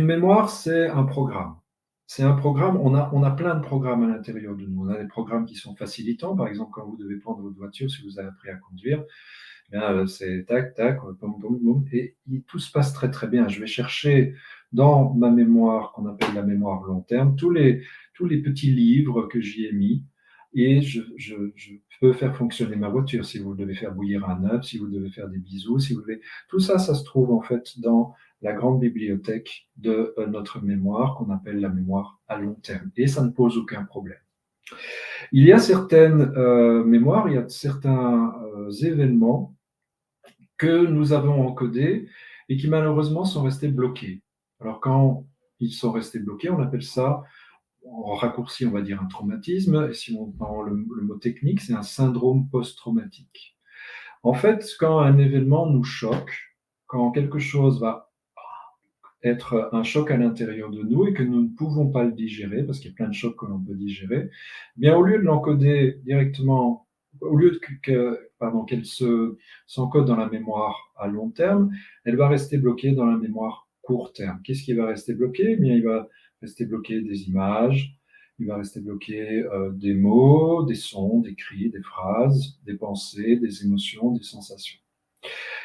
mémoire, c'est un programme. C'est un programme, on a plein de programmes à l'intérieur de nous. On a des programmes qui sont facilitants, par exemple, quand vous devez prendre votre voiture, si vous avez appris à conduire, eh bien, c'est tac, tac, boum, boum, boum, et tout se passe très, très bien. Je vais chercher dans ma mémoire, qu'on appelle la mémoire long terme, tous les petits livres que j'y ai mis, et je peux faire fonctionner ma voiture. Si vous devez faire bouillir un œuf, si vous devez faire des bisous, si vous devez... Tout ça, ça se trouve en fait dans la grande bibliothèque de notre mémoire, qu'on appelle la mémoire à long terme. Et ça ne pose aucun problème. Il y a certaines mémoires, il y a certains événements que nous avons encodés et qui malheureusement sont restés bloqués. Alors quand ils sont restés bloqués, on appelle ça, en raccourci, on va dire un traumatisme, et si on prend le mot technique, c'est un syndrome post-traumatique. En fait, quand un événement nous choque, quand quelque chose va être un choc à l'intérieur de nous et que nous ne pouvons pas le digérer, parce qu'il y a plein de chocs que l'on peut digérer, eh bien au lieu de l'encoder directement, au lieu qu'elle s'encode dans la mémoire à long terme, elle va rester bloquée dans la mémoire court terme. Qu'est-ce qui va rester bloqué? Eh bien, il va rester bloqué des images, il va rester bloqué des mots, des sons, des cris, des phrases, des pensées, des émotions, des sensations.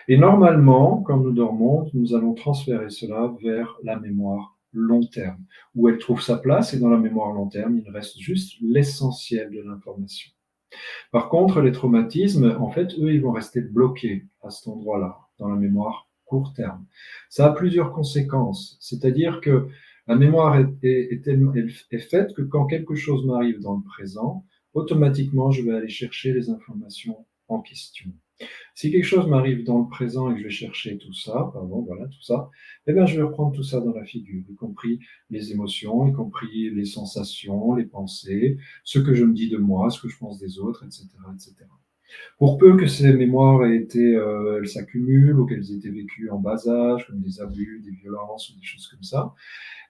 Et normalement, quand nous dormons, nous allons transférer cela vers la mémoire long terme, où elle trouve sa place, et dans la mémoire long terme, il reste juste l'essentiel de l'information. Par contre, les traumatismes, en fait, eux, ils vont rester bloqués à cet endroit-là, dans la mémoire court terme. Ça a plusieurs conséquences, c'est-à-dire que la mémoire est faite que quand quelque chose m'arrive dans le présent, automatiquement, je vais aller chercher les informations en question. Si quelque chose m'arrive dans le présent et que je vais chercher tout ça, pardon, voilà, tout ça, eh bien, je vais reprendre tout ça dans la figure, y compris les émotions, y compris les sensations, les pensées, ce que je me dis de moi, ce que je pense des autres, etc., etc. Pour peu que ces mémoires elles s'accumulent ou qu'elles aient été vécues en bas âge, comme des abus, des violences ou des choses comme ça,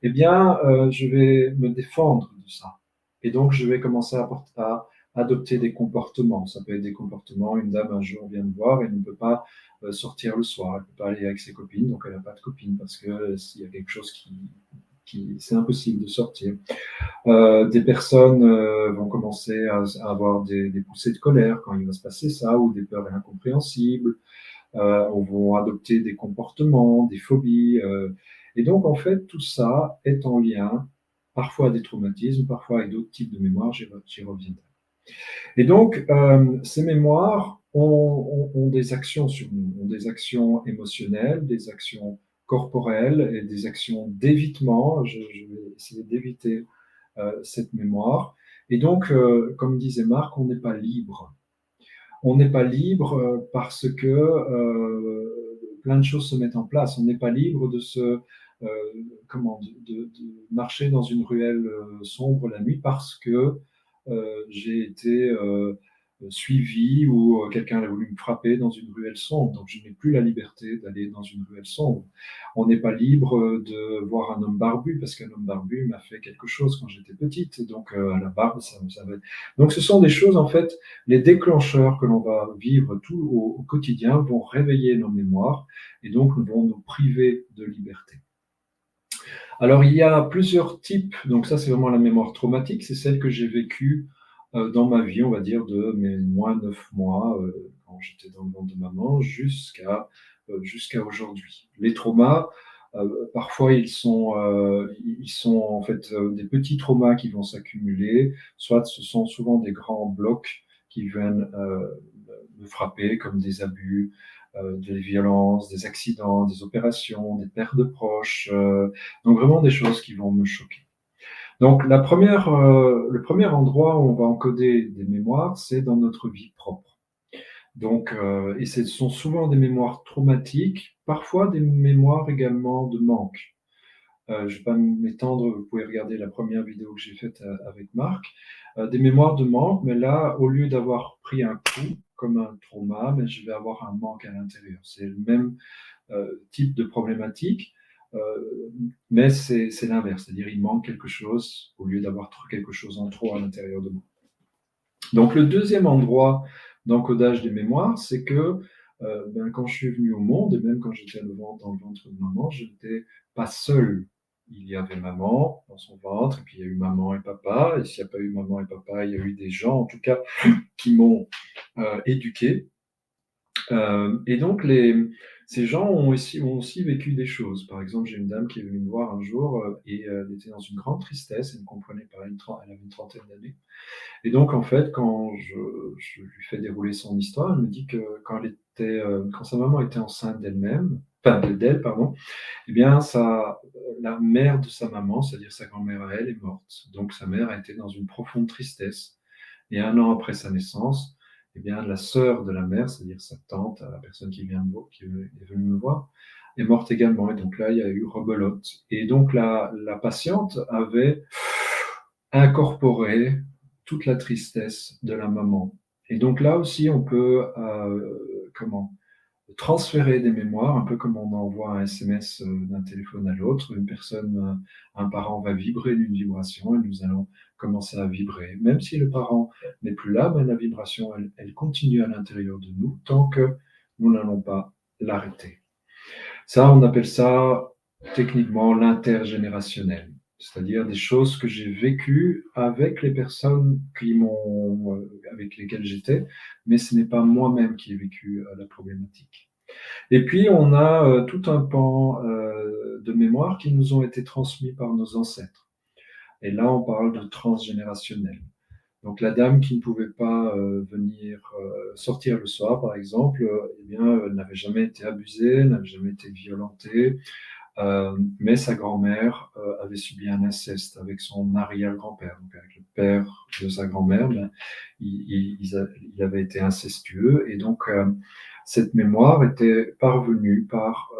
eh bien, je vais me défendre de ça. Et donc, je vais commencer à adopter des comportements. Ça peut être des comportements, une dame un jour vient me voir et ne peut pas sortir le soir, elle ne peut pas aller avec ses copines, donc elle n'a pas de copine parce que s'il y a quelque chose c'est impossible de sortir. Des personnes vont commencer à avoir des poussées de colère quand il va se passer ça, ou des peurs incompréhensibles. On va adopter des comportements, des phobies. Et donc, en fait, tout ça est en lien, parfois des traumatismes, parfois avec d'autres types de mémoires, j'y reviendrai. Et donc, ces mémoires ont des actions sur nous, ont des actions émotionnelles, des actions corporelles et des actions d'évitement. Je vais essayer d'éviter cette mémoire. Et donc, comme disait Marc, on n'est pas libre. On n'est pas libre parce que plein de choses se mettent en place. On n'est pas libre de marcher dans une ruelle sombre la nuit parce que j'ai été suivi ou quelqu'un a voulu me frapper dans une ruelle sombre. Donc, je n'ai plus la liberté d'aller dans une ruelle sombre. On n'est pas libre de voir un homme barbu parce qu'un homme barbu m'a fait quelque chose quand j'étais petite. Donc, à la barbe, ça va. Donc, ce sont des choses, en fait, les déclencheurs que l'on va vivre tout au quotidien vont réveiller nos mémoires et donc vont nous priver de liberté. Alors, il y a plusieurs types. Donc, ça, c'est vraiment la mémoire traumatique. C'est celle que j'ai vécue dans ma vie, on va dire, de mes moins 9 mois, quand j'étais dans le ventre de maman, jusqu'à aujourd'hui. Les traumas, parfois, ils sont en fait des petits traumas qui vont s'accumuler, soit ce sont souvent des grands blocs qui viennent me frapper, comme des abus, des violences, des accidents, des opérations, des pertes de proches, donc vraiment des choses qui vont me choquer. Donc le premier endroit où on va encoder des mémoires, c'est dans notre vie propre. Donc, et ce sont souvent des mémoires traumatiques, parfois des mémoires également de manque. Je ne vais pas m'étendre, vous pouvez regarder la première vidéo que j'ai faite avec Marc. Des mémoires de manque, mais là, au lieu d'avoir pris un coup, comme un trauma, mais je vais avoir un manque à l'intérieur. C'est le même type de problématique, mais c'est l'inverse, c'est-à-dire il manque quelque chose au lieu d'avoir quelque chose en trop à l'intérieur de moi. Donc le deuxième endroit d'encodage des mémoires, c'est que quand je suis venu au monde, et même quand j'étais dans le ventre de maman, je n'étais pas seul. il y avait maman dans son ventre, et puis il y a eu maman et papa, et s'il n'y a pas eu maman et papa, il y a eu des gens, en tout cas, qui m'ont éduqué. Et donc ces gens ont aussi vécu des choses. Par exemple, j'ai une dame qui est venue me voir un jour, et elle était dans une grande tristesse, elle ne comprenait pas, elle avait une trentaine d'années. Et donc, en fait, quand je lui fais dérouler son histoire, elle me dit que quand sa maman était enceinte d'elle-même, enfin d'elle, pardon, eh bien, la mère de sa maman, c'est-à-dire sa grand-mère à elle, est morte. Donc, sa mère a été dans une profonde tristesse. Et 1 an après sa naissance, eh bien, la sœur de la mère, c'est-à-dire sa tante, la personne qui est venue me voir, est morte également. Et donc là, il y a eu rebelote. Et donc la patiente avait incorporé toute la tristesse de la maman. Et donc là aussi, on peut transférer des mémoires, un peu comme on envoie un SMS d'un téléphone à l'autre. Un parent va vibrer d'une vibration et nous allons commencer à vibrer. Même si le parent n'est plus là, mais la vibration, elle continue à l'intérieur de nous tant que nous n'allons pas l'arrêter. Ça, on appelle ça techniquement l'intergénérationnel, c'est-à-dire des choses que j'ai vécues avec les personnes avec lesquelles j'étais, mais ce n'est pas moi-même qui ai vécu la problématique. Et puis, on a tout un pan de mémoire qui nous ont été transmis par nos ancêtres. Et là, on parle de transgénérationnel. Donc, la dame qui ne pouvait pas venir sortir le soir, par exemple, eh bien, n'avait jamais été abusée, n'avait jamais été violentée, mais sa grand-mère avait subi un inceste avec son arrière-grand-père, donc avec le père de sa grand-mère. Ben, il avait été incestueux, et donc cette mémoire était parvenue par,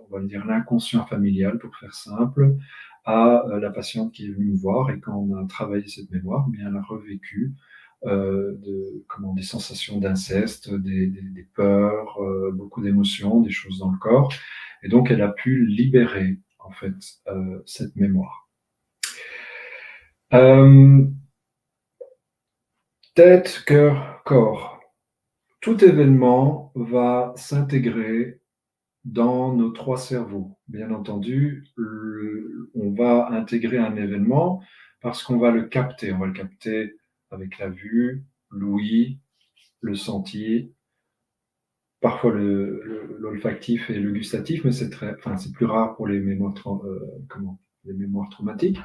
on va dire, l'inconscient familial, pour faire simple, à la patiente qui est venue me voir. Et quand on a travaillé cette mémoire, bien, elle a revécu des sensations d'inceste, des peurs, beaucoup d'émotions, des choses dans le corps. Et donc, elle a pu libérer, en fait, cette mémoire. Tête, cœur, corps. Tout événement va s'intégrer dans nos 3 cerveaux. Bien entendu, on va intégrer un événement parce qu'on va le capter. On va le capter avec la vue, l'ouïe, le senti, parfois l'olfactif et le gustatif, mais c'est plus rare pour les mémoires traumatiques.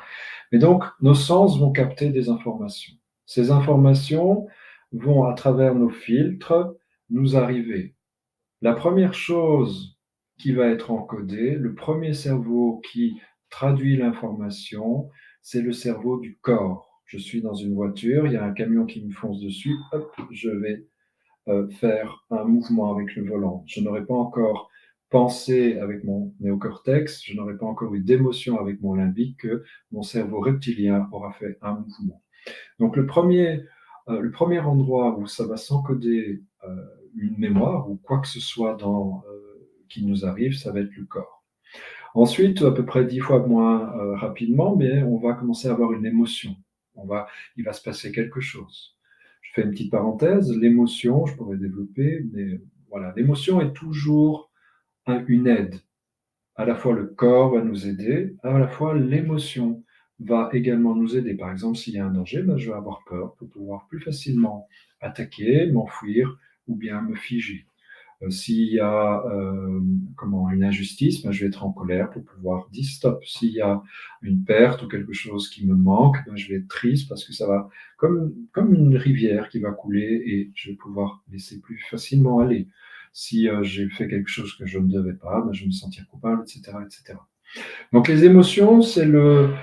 Mais donc, nos sens vont capter des informations. Ces informations vont, à travers nos filtres, nous arriver. La première chose qui va être encodée, le premier cerveau qui traduit l'information, c'est le cerveau du corps. Je suis dans une voiture, il y a un camion qui me fonce dessus, hop, je vais faire un mouvement avec le volant. Je n'aurais pas encore pensé avec mon néocortex, je n'aurais pas encore eu d'émotion avec mon limbique que mon cerveau reptilien aura fait un mouvement. Donc le premier endroit où ça va s'encoder une mémoire ou quoi que ce soit qui nous arrive, ça va être le corps. Ensuite, à peu près 10 fois moins rapidement, mais on va commencer à avoir une émotion. Il va se passer quelque chose. Je fais une petite parenthèse, l'émotion, je pourrais développer, mais voilà, l'émotion est toujours une aide. À la fois le corps va nous aider, à la fois l'émotion va également nous aider. Par exemple, s'il y a un danger, ben, je vais avoir peur pour pouvoir plus facilement attaquer, m'enfuir ou bien me figer. S'il y a une injustice, ben, je vais être en colère pour pouvoir dire stop. S'il y a une perte ou quelque chose qui me manque, ben, je vais être triste parce que ça va comme une rivière qui va couler et je vais pouvoir laisser plus facilement aller. Si j'ai fait quelque chose que je ne devais pas, ben, je vais me sentir coupable, etc., etc. Donc les émotions, c'est le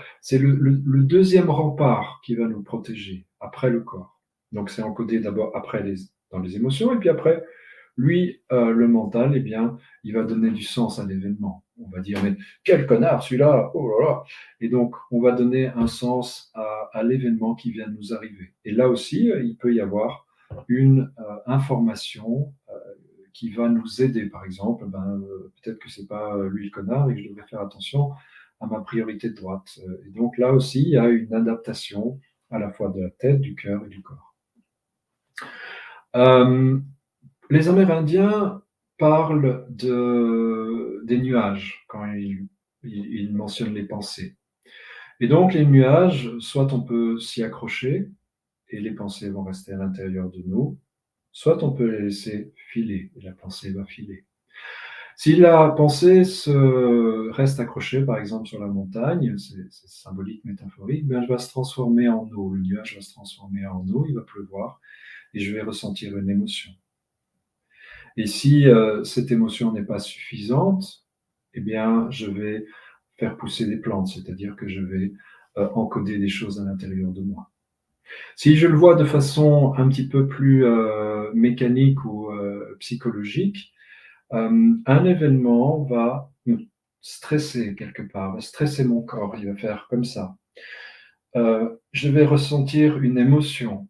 deuxième rempart qui va nous protéger après le corps. Donc c'est encodé d'abord dans les émotions, et puis après, lui, le mental, eh bien, il va donner du sens à l'événement. On va dire, mais quel connard celui-là, oh là là. Et donc, on va donner un sens à l'événement qui vient de nous arriver. Et là aussi, il peut y avoir une information qui va nous aider. Par exemple, peut-être que c'est pas lui le connard et que je devrais faire attention à ma priorité de droite. Et donc là aussi, il y a une adaptation à la fois de la tête, du cœur et du corps. Les Amérindiens parlent des nuages quand ils il mentionne les pensées. Et donc les nuages, soit on peut s'y accrocher et les pensées vont rester à l'intérieur de nous, soit on peut les laisser filer et la pensée va filer. Si la pensée reste accrochée, par exemple, sur la montagne, c'est symbolique, métaphorique, bien, elle va se transformer en eau. Le nuage va se transformer en eau, il va pleuvoir, et je vais ressentir une émotion. Et si cette émotion n'est pas suffisante, eh bien, je vais faire pousser des plantes, c'est-à-dire que je vais encoder des choses à l'intérieur de moi. Si je le vois de façon un petit peu plus mécanique ou psychologique, un événement va me stresser quelque part, va stresser mon corps, il va faire comme ça. Je vais ressentir une émotion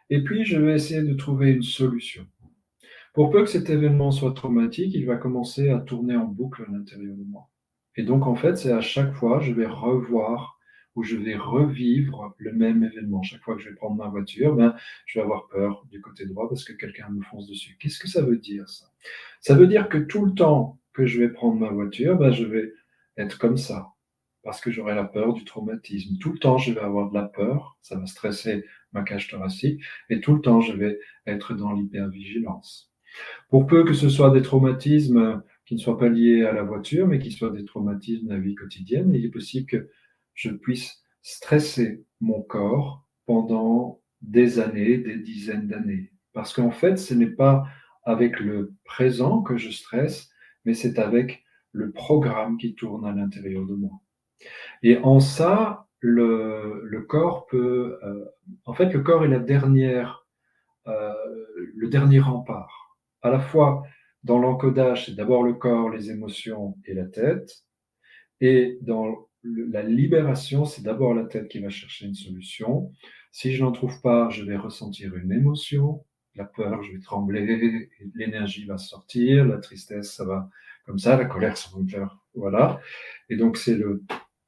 et puis je vais essayer de trouver une solution. Pour peu que cet événement soit traumatique, il va commencer à tourner en boucle à l'intérieur de moi. Et donc, en fait, c'est à chaque fois, je vais revoir ou je vais revivre le même événement. Chaque fois que je vais prendre ma voiture, ben, je vais avoir peur du côté droit parce que quelqu'un me fonce dessus. Qu'est-ce que ça veut dire, ça? Ça veut dire que tout le temps que je vais prendre ma voiture, ben, je vais être comme ça parce que j'aurai la peur du traumatisme. Tout le temps, je vais avoir de la peur, ça va stresser ma cage thoracique et tout le temps, je vais être dans l'hypervigilance. Pour peu que ce soit des traumatismes qui ne soient pas liés à la voiture, mais qui soient des traumatismes de la vie quotidienne, il est possible que je puisse stresser mon corps pendant des années, des dizaines d'années. Parce qu'en fait, ce n'est pas avec le présent que je stresse, mais c'est avec le programme qui tourne à l'intérieur de moi. Et en ça, le corps peut... en fait, le corps est euh, le dernier rempart. À la fois, dans l'encodage, c'est d'abord le corps, les émotions et la tête. Et dans la libération, c'est d'abord la tête qui va chercher une solution. Si je n'en trouve pas, je vais ressentir une émotion. La peur, je vais trembler, l'énergie va sortir, la tristesse, ça va comme ça, la colère, ça va me faire, voilà. Et donc, c'est le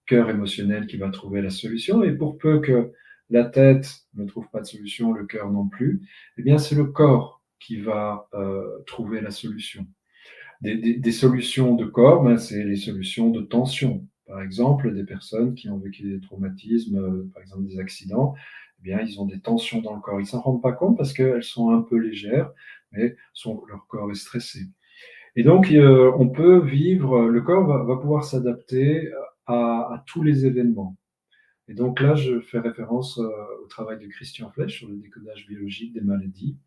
cœur émotionnel qui va trouver la solution. Et pour peu que la tête ne trouve pas de solution, le cœur non plus, eh bien, c'est le corps qui va trouver la solution. Des solutions de corps, ben, c'est les solutions de tension. Par exemple, des personnes qui ont vécu des traumatismes, par exemple des accidents, eh bien, ils ont des tensions dans le corps. Ils ne s'en rendent pas compte parce qu'elles sont un peu légères, mais leur corps est stressé. Et donc, on peut vivre, le corps va pouvoir s'adapter à tous les événements. Et donc là, je fais référence au travail de Christian Flech sur le décodage biologique des maladies.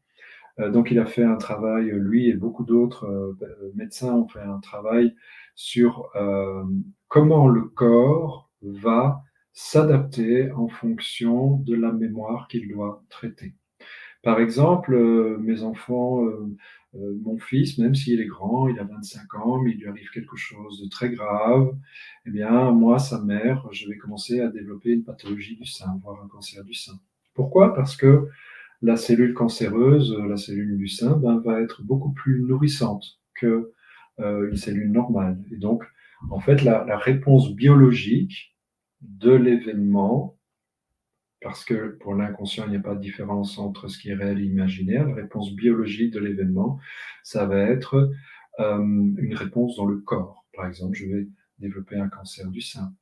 Donc, il a fait un travail, lui et beaucoup d'autres médecins ont fait un travail sur comment le corps va s'adapter en fonction de la mémoire qu'il doit traiter. Par exemple, mes enfants, mon fils, même s'il est grand, il a 25 ans, mais il lui arrive quelque chose de très grave, eh bien, moi, sa mère, je vais commencer à développer une pathologie du sein, voire un cancer du sein. Pourquoi? Parce que la cellule cancéreuse, la cellule du sein, ben, va être beaucoup plus nourrissante que une cellule normale. Et donc, en fait, la réponse biologique de l'événement, parce que pour l'inconscient, il n'y a pas de différence entre ce qui est réel et imaginaire, la réponse biologique de l'événement, ça va être une réponse dans le corps. Par exemple, je vais développer un cancer du sein.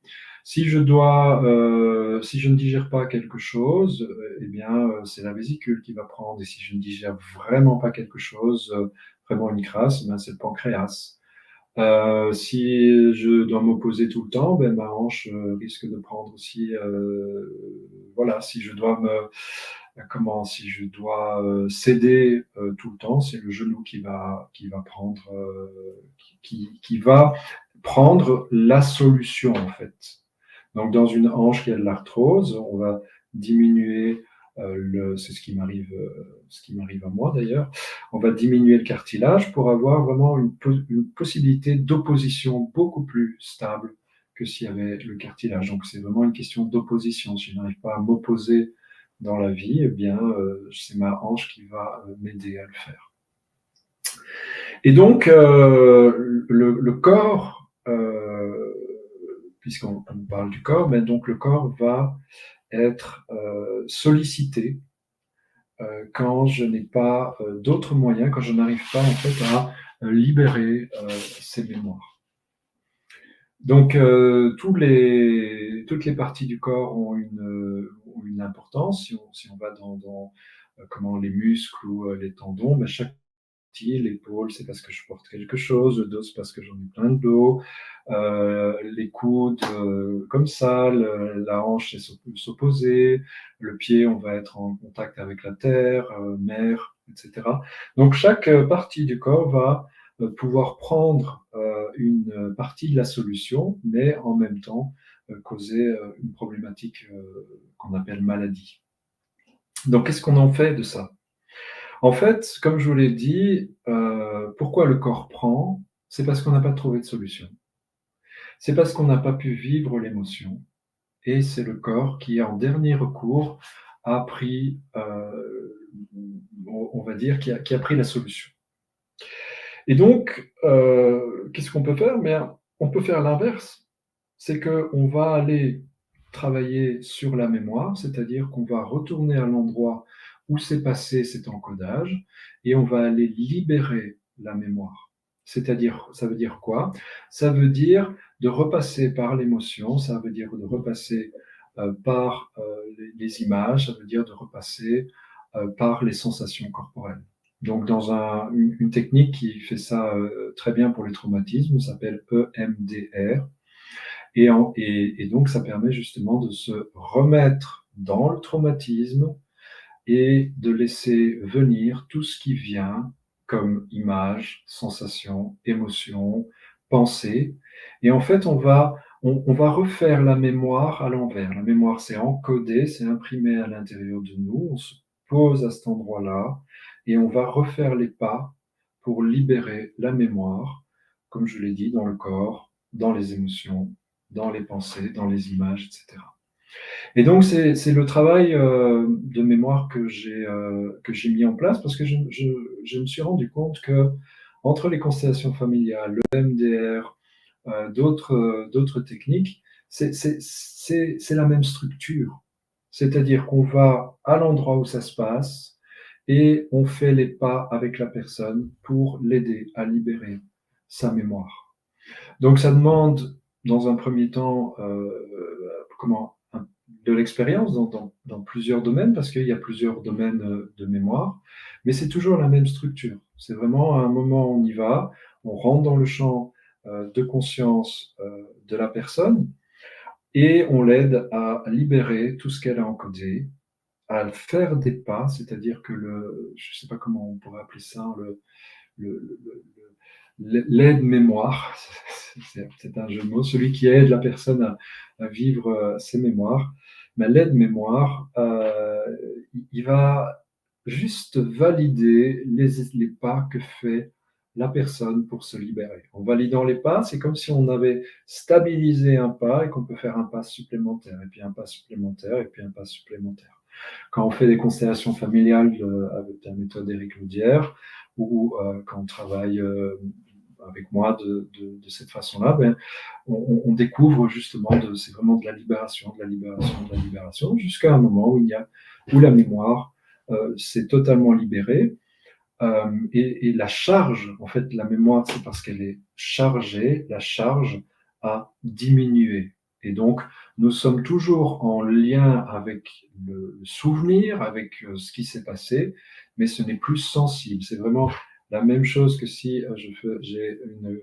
Si je ne digère pas quelque chose, eh bien, c'est la vésicule qui va prendre. Et si je ne digère vraiment pas quelque chose, vraiment une crasse, ben, c'est le pancréas. Si je dois m'opposer tout le temps, ben, ma hanche risque de prendre aussi, voilà, si je dois si je dois céder tout le temps, c'est le genou qui va prendre, qui va prendre la solution en fait. Donc dans une hanche qui a de l'arthrose, on va diminuer c'est ce qui m'arrive à moi d'ailleurs, on va diminuer le cartilage pour avoir vraiment une possibilité d'opposition beaucoup plus stable que s'il y avait le cartilage. Donc c'est vraiment une question d'opposition. Si je n'arrive pas à m'opposer dans la vie, eh bien c'est ma hanche qui va m'aider à le faire. Et donc le corps, puisqu'on parle du corps, mais donc le corps va être sollicité quand je n'ai pas d'autres moyens, quand je n'arrive pas en fait à libérer ces mémoires. Donc, toutes les parties du corps ont une importance. Si on va dans comment les muscles ou les tendons, mais chaque partie, l'épaule, c'est parce que je porte quelque chose, le dos, c'est parce que j'en ai plein de dos, les coudes, comme ça, la hanche, c'est s'opposer, le pied, on va être en contact avec la terre, mer, etc. Donc chaque partie du corps va pouvoir prendre une partie de la solution, mais en même temps causer une problématique qu'on appelle maladie. Donc qu'est-ce qu'on en fait de ça? En fait, comme je vous l'ai dit, pourquoi le corps prend? C'est parce qu'on n'a pas trouvé de solution. C'est parce qu'on n'a pas pu vivre l'émotion et c'est le corps qui, en dernier recours, a pris, on va dire, qui a pris la solution. Et donc, qu'est-ce qu'on peut faire? Bien, on peut faire l'inverse. C'est qu'on va aller travailler sur la mémoire, c'est-à-dire qu'on va retourner à l'endroit où s'est passé cet encodage et on va aller libérer la mémoire. C'est-à-dire, ça veut dire quoi? Ça veut dire de repasser par l'émotion, ça veut dire de repasser par les images, ça veut dire de repasser par les sensations corporelles. Donc, dans une technique qui fait ça très bien pour les traumatismes, s'appelle EMDR. Et donc, ça permet justement de se remettre dans le traumatisme et de laisser venir tout ce qui vient comme image, sensation, émotion, pensée. Et en fait, on va refaire la mémoire à l'envers. La mémoire, c'est encodé, c'est imprimé à l'intérieur de nous. On se pose à cet endroit-là et on va refaire les pas pour libérer la mémoire, comme je l'ai dit, dans le corps, dans les émotions, dans les pensées, dans les images, etc. Et donc, c'est le travail de mémoire que j'ai mis en place parce que je me suis rendu compte que entre les constellations familiales, le MDR, d'autres techniques, c'est la même structure. C'est-à-dire qu'on va à l'endroit où ça se passe et on fait les pas avec la personne pour l'aider à libérer sa mémoire. Donc ça demande, dans un premier temps, comment de l'expérience dans plusieurs domaines, parce qu'il y a plusieurs domaines de mémoire, mais c'est toujours la même structure. C'est vraiment à un moment, on y va, on rentre dans le champ de conscience de la personne et on l'aide à libérer tout ce qu'elle a encodé, à faire des pas, c'est-à-dire que je ne sais pas comment on pourrait appeler ça, le, l'aide-mémoire, c'est un jeu de mots, celui qui aide la personne à vivre ses mémoires. Mais l'aide-mémoire, il va juste valider les pas que fait la personne pour se libérer. En validant les pas, c'est comme si on avait stabilisé un pas et qu'on peut faire un pas supplémentaire, et puis un pas supplémentaire, et puis un pas supplémentaire. Quand on fait des constellations familiales avec la méthode Éric Laudière, ou quand on travaille avec moi de cette façon-là, ben, on découvre justement, c'est vraiment de la libération, de la libération, de la libération, jusqu'à un moment où la mémoire s'est totalement libérée. Et la charge, en fait, la mémoire, c'est parce qu'elle est chargée, la charge a diminué. Et donc, nous sommes toujours en lien avec le souvenir, avec ce qui s'est passé, mais ce n'est plus sensible. C'est vraiment la même chose que si j'ai une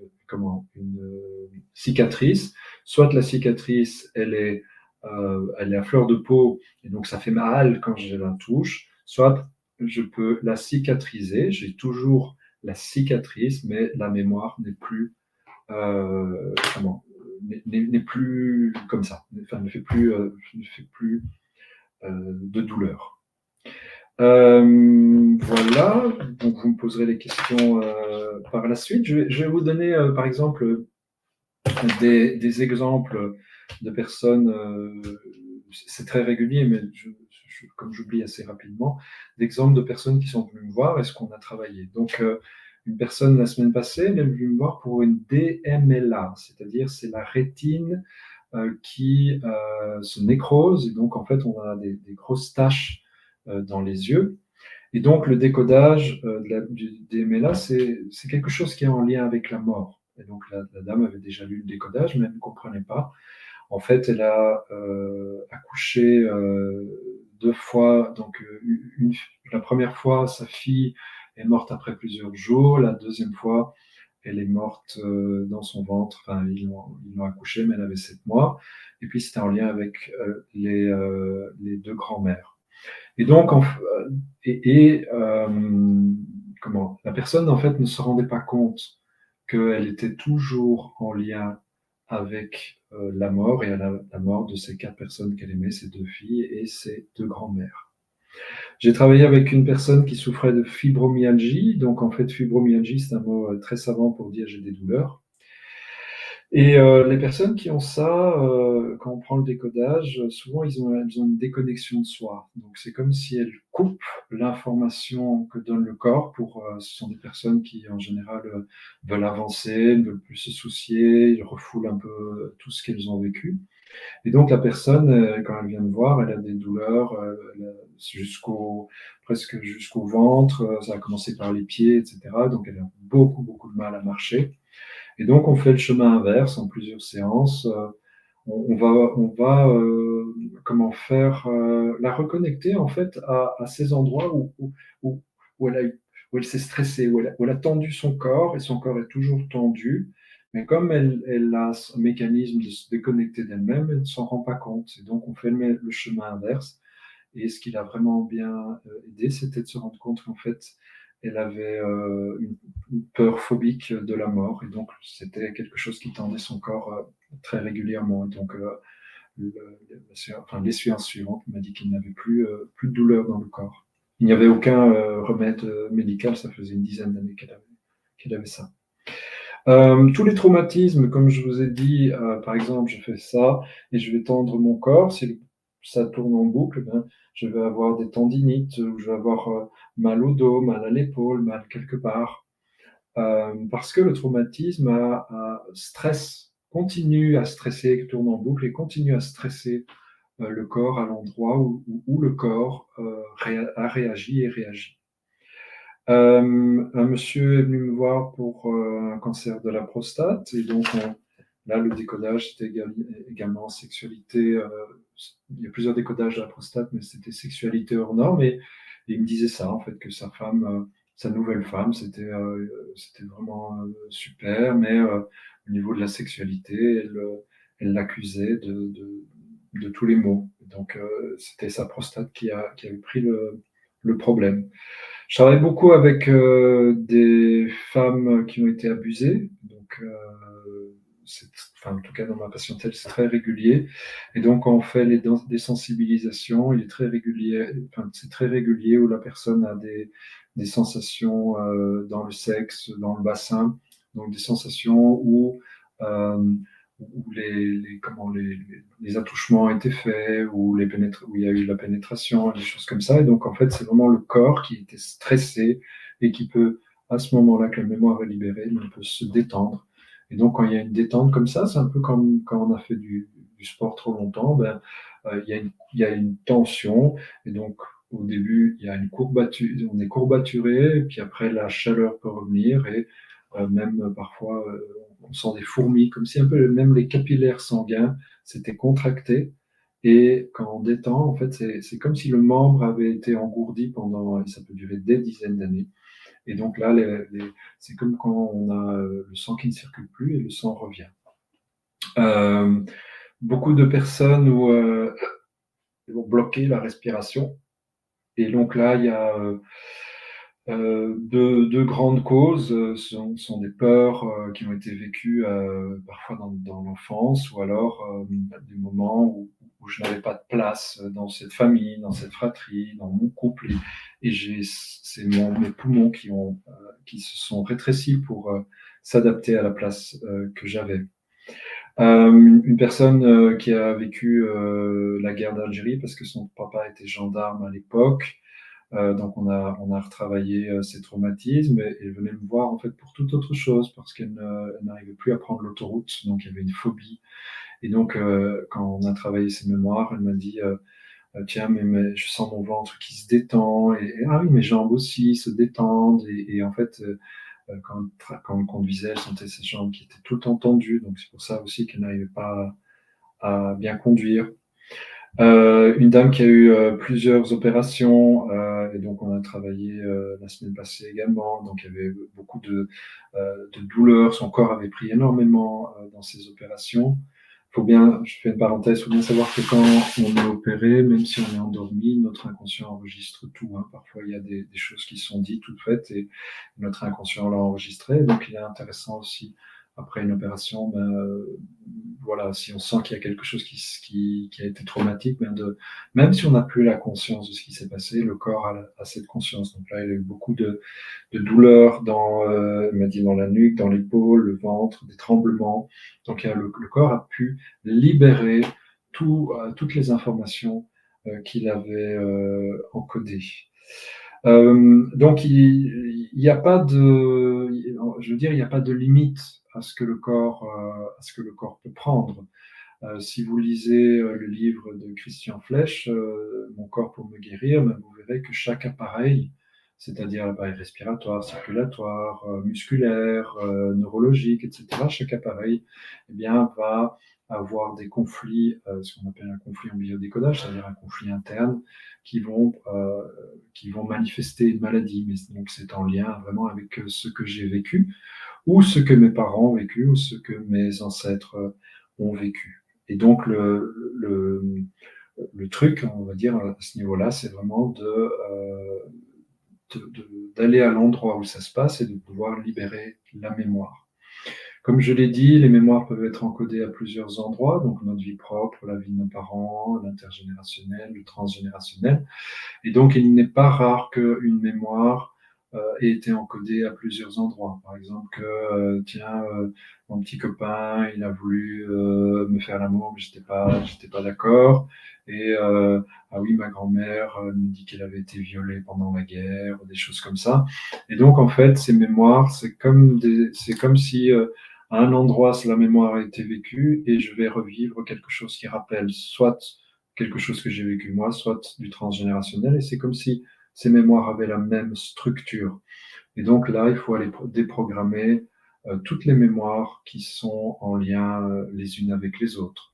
cicatrice. Soit la cicatrice, elle est à fleur de peau, et donc ça fait mal quand je la touche, soit je peux la cicatriser, j'ai toujours la cicatrice, mais la mémoire n'est plus, comment, n'est plus comme ça, enfin, ne fait plus de douleur. Voilà, donc vous me poserez les questions par la suite. Je vais vous donner, par exemple, des exemples de personnes, c'est très régulier, mais comme j'oublie assez rapidement, d'exemples de personnes qui sont venues me voir et ce qu'on a travaillé. Donc, une personne la semaine passée, elle est venue me voir pour une DMLA, c'est-à-dire c'est la rétine qui se nécrose, et donc en fait on a des grosses taches dans les yeux. Et donc le décodage du DMLA, c'est quelque chose qui est en lien avec la mort. Et donc la dame avait déjà lu le décodage, mais elle ne comprenait pas. En fait, elle a accouché 2 fois. Donc, la première fois, sa fille est morte après plusieurs jours. La deuxième fois, elle est morte dans son ventre. Enfin, ils l'ont accouchée, mais elle avait 7 mois. Et puis, c'était en lien avec les 2 grands-mères. Et donc, comment la personne, en fait, ne se rendait pas compte qu'elle était toujours en lien avec la mort et la mort de ces 4 personnes qu'elle aimait, ses 2 filles et ses 2 grands-mères. J'ai travaillé avec une personne qui souffrait de fibromyalgie. Donc, en fait, fibromyalgie, c'est un mot très savant pour dire j'ai des douleurs. Et les personnes qui ont ça, quand on prend le décodage, souvent elles ont une déconnexion de soi. Donc c'est comme si elles coupent l'information que donne le corps ce sont des personnes qui en général veulent avancer, ne veulent plus se soucier, ils refoulent un peu tout ce qu'elles ont vécu. Et donc la personne, quand elle vient me voir, elle a des douleurs presque jusqu'au ventre, ça a commencé par les pieds, etc. Donc elle a beaucoup, beaucoup de mal à marcher. Et donc, on fait le chemin inverse en plusieurs séances. On va comment faire la reconnecter en fait à ces endroits où, où elle a où elle s'est stressée, où elle a tendu son corps et son corps est toujours tendu. Mais comme elle a un mécanisme de se déconnecter d'elle-même, elle ne s'en rend pas compte. Et donc, on fait le chemin inverse. Et ce qui l'a vraiment bien aidé, c'était de se rendre compte qu'en fait, elle avait une peur phobique de la mort. Et donc, c'était quelque chose qui tendait son corps très régulièrement. Et donc, les séances suivantes m'a dit qu'il n'avait plus de douleur dans le corps. Il n'y avait aucun remède médical, ça faisait une dizaine d'années qu'elle avait ça. Tous les traumatismes, comme je vous ai dit, par exemple, je fais ça et je vais tendre mon corps. Si ça tourne en boucle, ben, je vais avoir des tendinites, ou je vais avoir mal au dos, mal à l'épaule, mal quelque part. Parce que le traumatisme stresse, continue à stresser, tourne en boucle et continue à stresser le corps à l'endroit où le corps a réagi et réagit. Un monsieur est venu me voir pour un cancer de la prostate et donc là le décodage c'était également sexualité. Il y a plusieurs décodages de la prostate, mais c'était sexualité hors norme et il me disait ça en fait que sa femme, sa nouvelle femme, c'était vraiment super, mais au niveau de la sexualité, elle l'accusait de tous les maux. Donc c'était sa prostate qui avait pris le problème. Je travaille beaucoup avec des femmes qui ont été abusées. Donc, enfin, en tout cas, dans ma patientèle, c'est très régulier. Et donc, quand on fait des sensibilisations, il est très régulier, enfin, c'est très régulier où la personne a des sensations dans le sexe, dans le bassin, donc des sensations euh, où les attouchements ont été faits, où il y a eu la pénétration, des choses comme ça. Et donc, en fait, c'est vraiment le corps qui était stressé et qui peut, à ce moment-là, que la mémoire est libérée, on peut se détendre. Et donc, quand il y a une détente comme ça, c'est un peu comme quand on a fait du sport trop longtemps, ben, il y a une tension. Et donc, au début, il y a une courbature, on est courbaturé, et puis après, la chaleur peut revenir et même parfois, on sent des fourmis, comme si un peu même les capillaires sanguins s'étaient contractés. Et quand on détend, en fait, c'est comme si le membre avait été engourdi pendant, et ça peut durer des dizaines d'années. Et donc là, c'est comme quand on a le sang qui ne circule plus et le sang revient. Euh, Beaucoup de personnes vont bloquer la respiration. Et donc là, il y a deux grandes causes. Sont des peurs qui ont été vécues parfois dans l'enfance ou alors des moments où je n'avais pas de place dans cette famille, dans cette fratrie, dans mon couple. Et c'est mes poumons qui se sont rétrécis pour s'adapter à la place que j'avais. Une personne qui a vécu la guerre d'Algérie parce que son papa était gendarme à l'époque. Donc on a retravaillé ces traumatismes et elle venait me voir en fait pour toute autre chose parce elle n'arrivait plus à prendre l'autoroute, donc il y avait une phobie. Et donc quand on a travaillé ses mémoires, elle m'a dit tiens mais je sens mon ventre qui se détend et ah oui mes jambes aussi se détendent et en fait quand elle conduisait, elle sentait ses jambes qui étaient tout le temps tendues, donc c'est pour ça aussi qu'elle n'arrivait pas à bien conduire. Une dame qui a eu plusieurs opérations, et donc on a travaillé la semaine passée également. Donc il y avait beaucoup de douleurs. Son corps avait pris énormément dans ces opérations. Faut bien, je fais une parenthèse, il faut bien savoir que quand on est opéré, même si on est endormi, notre inconscient enregistre tout, hein. Parfois, il y a des choses qui sont dites, toutes faites, et notre inconscient l'a enregistré. Donc, il est intéressant aussi, après une opération, ben, voilà, si on sent qu'il y a quelque chose qui a été traumatique, ben même si on n'a plus la conscience de ce qui s'est passé, le corps a cette conscience. Donc là, il y a eu beaucoup de douleurs il m'a dit dans la nuque, dans l'épaule, le ventre, des tremblements. Donc le corps a pu libérer toutes les informations qu'il avait encodées. Donc il n'y a pas de, je veux dire, il n'y a pas de limite à ce que le corps peut prendre. Si vous lisez le livre de Christian Flech, Mon corps pour me guérir, ben, vous verrez que chaque appareil, c'est-à-dire l'appareil respiratoire, circulatoire, musculaire, neurologique, etc., chaque appareil eh bien, va avoir des conflits, ce qu'on appelle un conflit en biodécodage, c'est-à-dire un conflit interne, qui vont, euh, qui vont manifester une maladie. Mais donc c'est en lien vraiment avec ce que j'ai vécu, ou ce que mes parents ont vécu, ou ce que mes ancêtres ont vécu. Et donc, le truc, on va dire, à ce niveau-là, c'est vraiment d'aller à l'endroit où ça se passe et de pouvoir libérer la mémoire. Comme je l'ai dit, les mémoires peuvent être encodées à plusieurs endroits, donc notre vie propre, la vie de nos parents, l'intergénérationnel, le transgénérationnel. Et donc, il n'est pas rare qu'une mémoire ait été encodée à plusieurs endroits. Par exemple, tiens, mon petit copain, il a voulu me faire l'amour, mais j'étais pas d'accord. Et ah oui, ma grand-mère me dit qu'elle avait été violée pendant la guerre, des choses comme ça. Et donc, en fait, ces mémoires, c'est comme si à un endroit, la mémoire a été vécue et je vais revivre quelque chose qui rappelle soit quelque chose que j'ai vécu moi, soit du transgénérationnel, et c'est comme si ces mémoires avaient la même structure. Et donc là, il faut aller déprogrammer toutes les mémoires qui sont en lien les unes avec les autres.